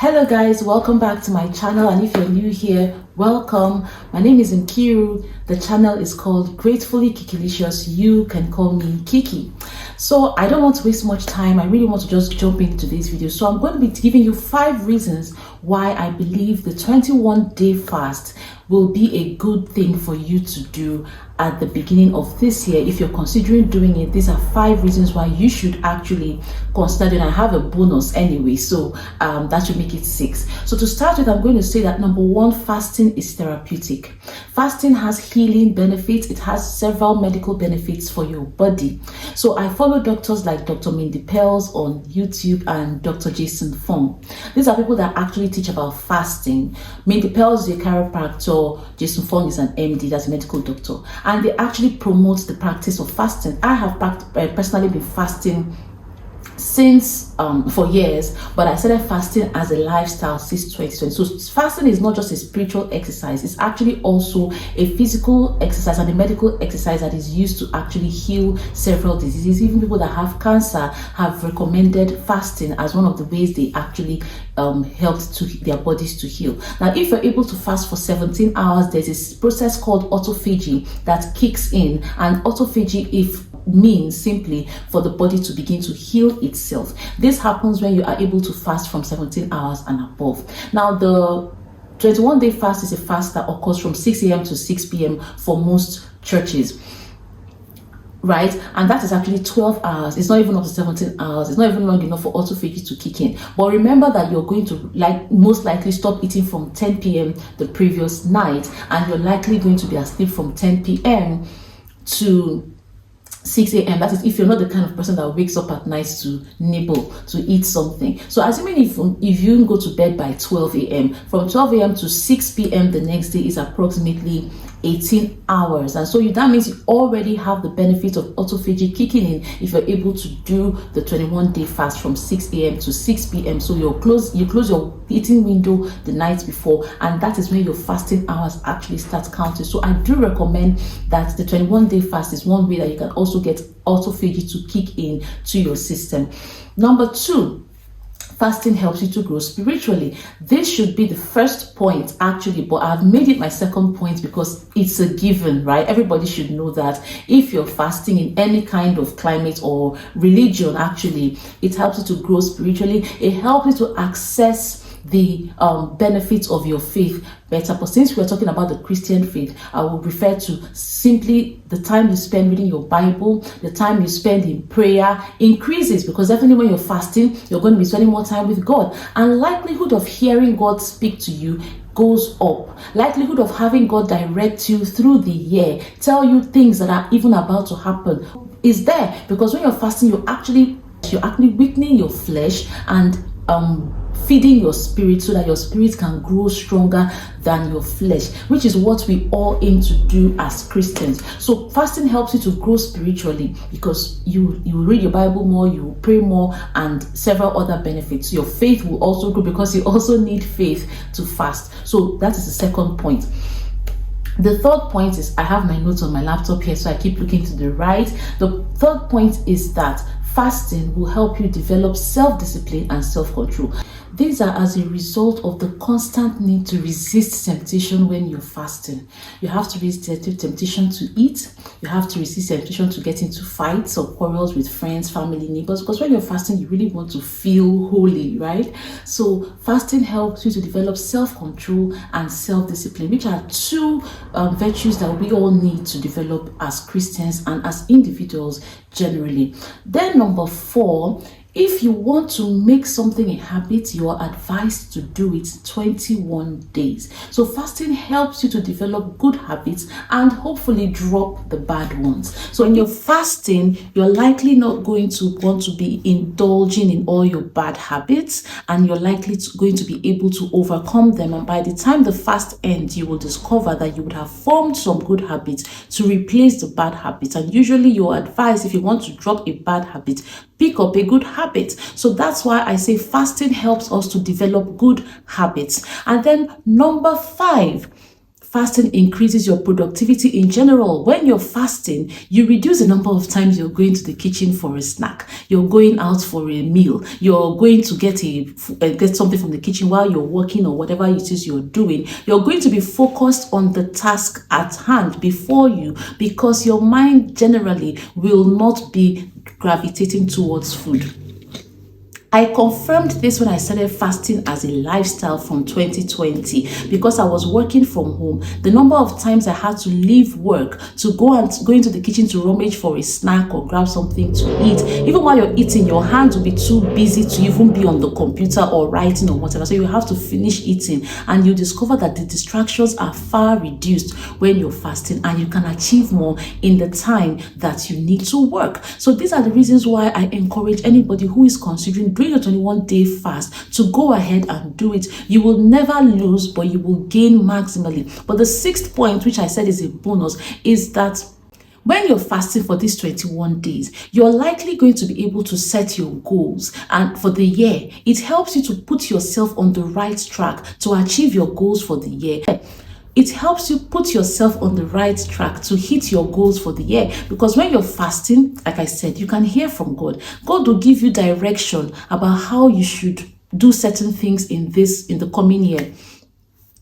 Hello guys, welcome back to my channel, and if you're new here, welcome. My name is Nkiru. The channel is called Gratefully Kikilicious. You can call me Kiki. So I don't want to waste much time. I really want to just jump into today's video. So I'm going to be giving you 5 reasons why I believe the 21-day fast will be a good thing for you to do at the beginning of this year. If you're considering doing it, these are 5 reasons why you should actually consider it. I have a bonus anyway, so that should make it 6. So to start with, I'm going to say that number 1, fasting is therapeutic. Fasting has healing benefits. It has several medical benefits for your body. So I follow doctors like Dr. Mindy Pels on YouTube and Dr. Jason Fong. These are people that actually teach about fasting. Mindy Pels is a chiropractor. Jason Fong is an MD, that's a medical doctor, and they actually promote the practice of fasting. I have personally been fasting since for years, but I started fasting as a lifestyle since 2020. So fasting is not just a spiritual exercise, it's actually also a physical exercise and a medical exercise that is used to actually heal several diseases. Even people that have cancer have recommended fasting as one of the ways they actually helped to their bodies to heal. Now, if you're able to fast for 17 hours, there's this process called autophagy that kicks in, and autophagy means simply for the body to begin to heal itself. This happens when you are able to fast from 17 hours and above. Now, the 21-day fast is a fast that occurs from 6 a.m. to 6 p.m. for most churches, right? And that is actually 12 hours. It's not even up to 17 hours. It's not even long enough for autophagy to kick in. But remember that you're going to most likely stop eating from 10 p.m. the previous night, and you're likely going to be asleep from 10 p.m. to 6 a.m. That is if you're not the kind of person that wakes up at night to nibble, to eat something. So assuming if you go to bed by 12 a.m., from 12 a.m. to 6 p.m. the next day is approximately 18 hours. And so that means you already have the benefit of autophagy kicking in if you're able to do the 21-day fast from 6 a.m. to 6 p.m. So you close your eating window the night before, and that is when your fasting hours actually start counting. So I do recommend that the 21-day fast is one way that you can also get autophagy to kick in to your system. Number 2, fasting helps you to grow spiritually. This should be the first point actually, but I've made it my second point because it's a given, right? Everybody should know that if you're fasting in any kind of climate or religion, actually, it helps you to grow spiritually. It helps you to access the benefits of your faith better. But since we're talking about the Christian faith, I will refer to simply the time you spend reading your Bible, the time you spend in prayer increases, because definitely when you're fasting, you're going to be spending more time with God, and likelihood of hearing God speak to you goes up. Likelihood of having God direct you through the year, tell you things that are even about to happen, is there, because when you're fasting, you're actually weakening your flesh and feeding your spirit so that your spirit can grow stronger than your flesh, which is what we all aim to do as Christians. So fasting helps you to grow spiritually because you read your Bible more, you pray more, and several other benefits. Your faith will also grow because you also need faith to fast. So that is the second point. The third point is, I have my notes on my laptop here, so I keep looking to the right. The third point is that fasting will help you develop self-discipline and self-control. These are as a result of the constant need to resist temptation when you're fasting. You have to resist temptation to eat. You have to resist temptation to get into fights or quarrels with friends, family, neighbors, because when you're fasting, you really want to feel holy, right? So fasting helps you to develop self-control and self-discipline, which are 2 virtues that we all need to develop as Christians and as individuals generally. Then number 4, if you want to make something a habit, you are advised to do it 21 days. So fasting helps you to develop good habits and hopefully drop the bad ones. So when you're fasting, you're likely not going to want to be indulging in all your bad habits, and you're likely going to be able to overcome them. And by the time the fast ends, you will discover that you would have formed some good habits to replace the bad habits. And usually you're advised, if you want to drop a bad habit, pick up a good habit. So that's why I say fasting helps us to develop good habits. And then number 5, fasting increases your productivity in general. When you're fasting, you reduce the number of times you're going to the kitchen for a snack, you're going out for a meal, you're going to get something from the kitchen while you're working or whatever it is you're doing. You're going to be focused on the task at hand before you, because your mind generally will not be gravitating towards food. I confirmed this when I started fasting as a lifestyle from 2020, because I was working from home. The number of times I had to leave work to go into the kitchen to rummage for a snack or grab something to eat. Even while you're eating, your hands will be too busy to even be on the computer or writing or whatever. So you have to finish eating, and you discover that the distractions are far reduced when you're fasting, and you can achieve more in the time that you need to work. So these are the reasons why I encourage anybody who is considering doing a 21-day fast to go ahead and do it. You will never lose, but you will gain maximally. But the sixth point, which I said is a bonus, is that when you're fasting for these 21 days, you're likely going to be able to set your goals. And for the year, it helps you to put yourself on the right track to achieve your goals for the year. It helps you put yourself on the right track to hit your goals for the year, because when you're fasting, like I said, you can hear from God. God will give you direction about how you should do certain things in the coming year.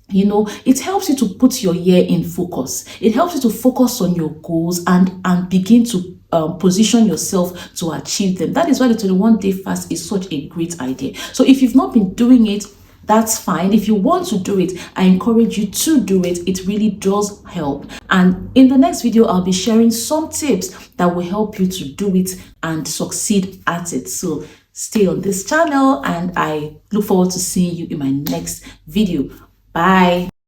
You know, it helps you to put your year in focus. It helps you to focus on your goals and begin to position yourself to achieve them. That is why the 21-day fast is such a great idea. So if you've not been doing it, that's fine. If you want to do it, I encourage you to do it. It really does help. And in the next video, I'll be sharing some tips that will help you to do it and succeed at it. So stay on this channel, and I look forward to seeing you in my next video. Bye.